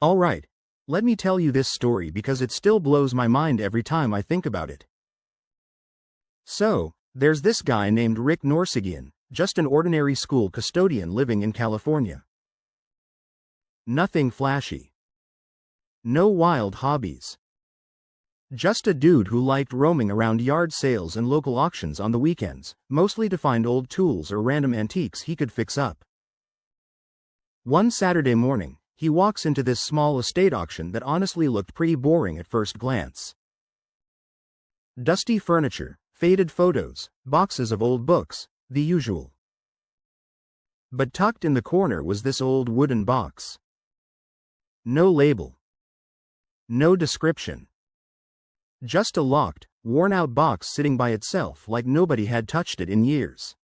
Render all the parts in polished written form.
Alright, let me tell you this story because it still blows my mind every time I think about it. So, there's this guy named Rick Norsigian, just an ordinary school custodian living in California. Nothing flashy. No wild hobbies. Just a dude who liked roaming around yard sales and local auctions on the weekends, mostly to find old tools or random antiques he could fix up. One Saturday morning, he walks into this small estate auction that honestly looked pretty boring at first glance. Dusty furniture, faded photos, boxes of old books, the usual. But tucked in the corner was this old wooden box. No label. No description. Just a locked, worn-out box sitting by itself like nobody had touched it in years.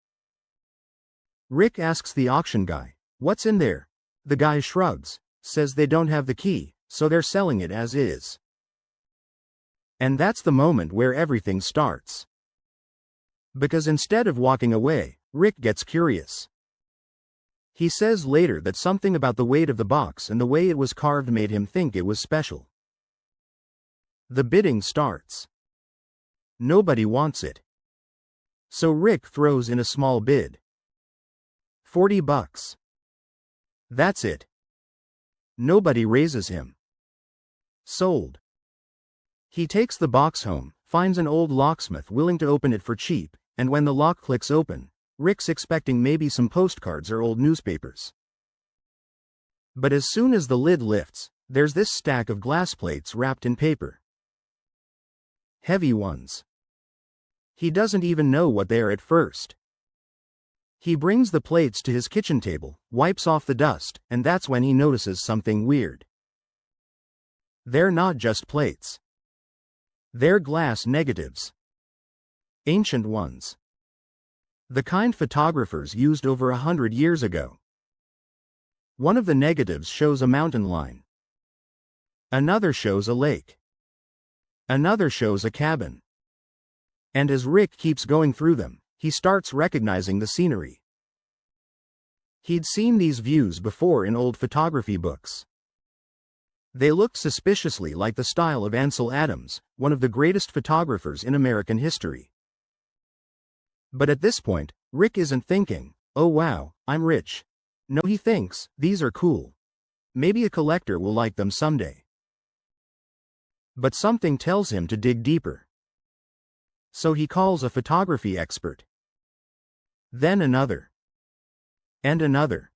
Rick asks the auction guy, "What's in there?" The guy shrugs, says they don't have the key, so they're selling it as is. And that's the moment where everything starts. Because instead of walking away, Rick gets curious. He says later that something about the weight of the box and the way it was carved made him think it was special. The bidding starts. Nobody wants it. So Rick throws in a small bid. $40. That's it. Nobody raises him. Sold. He takes the box home, finds an old locksmith willing to open it for cheap, and when the lock clicks open, Rick's expecting maybe some postcards or old newspapers. But as soon as the lid lifts, there's this stack of glass plates wrapped in paper. Heavy ones. He doesn't even know what they are at first. He brings the plates to his kitchen table, wipes off the dust, and that's when he notices something weird. They're not just plates. They're glass negatives. Ancient ones. The kind photographers used over 100 years ago. One of the negatives shows a mountain line. Another shows a lake. Another shows a cabin. And as Rick keeps going through them, he starts recognizing the scenery. He'd seen these views before in old photography books. They looked suspiciously like the style of Ansel Adams, one of the greatest photographers in American history. But at this point, Rick isn't thinking, "Oh wow, I'm rich." No, he thinks, "These are cool. Maybe a collector will like them someday." But something tells him to dig deeper. So he calls a photography expert. Then another. And another.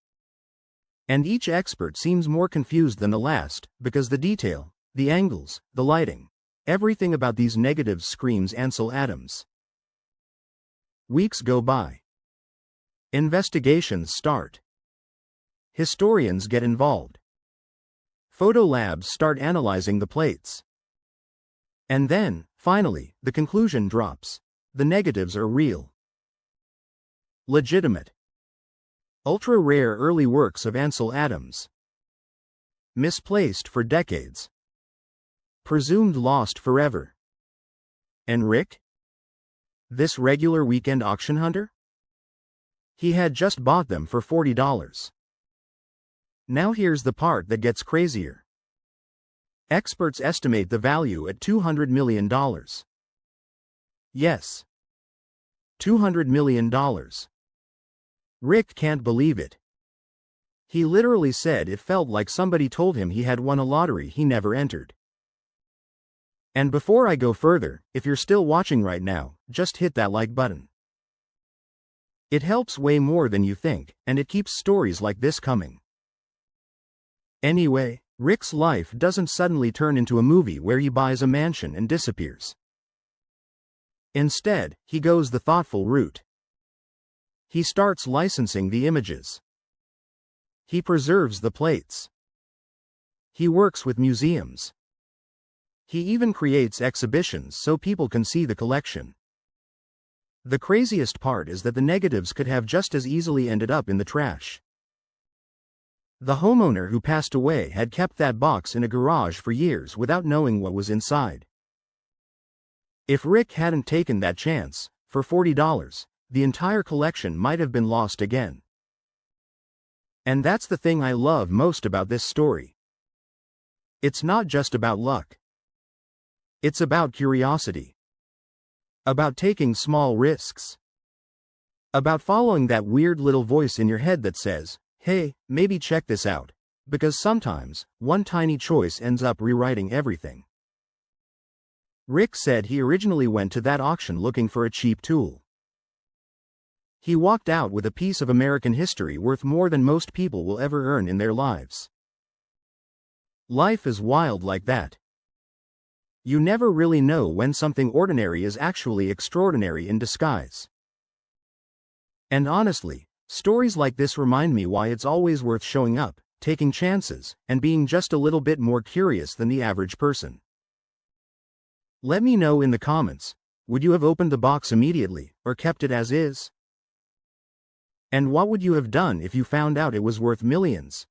And each expert seems more confused than the last, because the detail, the angles, the lighting, everything about these negatives screams Ansel Adams. Weeks go by. Investigations start. Historians get involved. Photo labs start analyzing the plates. And then, finally, the conclusion drops. The negatives are real. Legitimate. Ultra-rare early works of Ansel Adams. Misplaced for decades. Presumed lost forever. And Rick? This regular weekend auction hunter? He had just bought them for $40. Now here's the part that gets crazier. Experts estimate the value at $200 million. Yes. $200 million. Rick can't believe it. He literally said it felt like somebody told him he had won a lottery he never entered. And before I go further, if you're still watching right now, just hit that like button. It helps way more than you think, and it keeps stories like this coming. Anyway, Rick's life doesn't suddenly turn into a movie where he buys a mansion and disappears. Instead, he goes the thoughtful route. He starts licensing the images. He preserves the plates. He works with museums. He even creates exhibitions so people can see the collection. The craziest part is that the negatives could have just as easily ended up in the trash. The homeowner who passed away had kept that box in a garage for years without knowing what was inside. If Rick hadn't taken that chance, for $40, the entire collection might have been lost again. And that's the thing I love most about this story. It's not just about luck. It's about curiosity. About taking small risks. About following that weird little voice in your head that says, hey, maybe check this out. Because sometimes, one tiny choice ends up rewriting everything. Rick said he originally went to that auction looking for a cheap tool. He walked out with a piece of American history worth more than most people will ever earn in their lives. Life is wild like that. You never really know when something ordinary is actually extraordinary in disguise. And honestly, stories like this remind me why it's always worth showing up, taking chances, and being just a little bit more curious than the average person. Let me know in the comments, would you have opened the box immediately, or kept it as is? And what would you have done if you found out it was worth millions?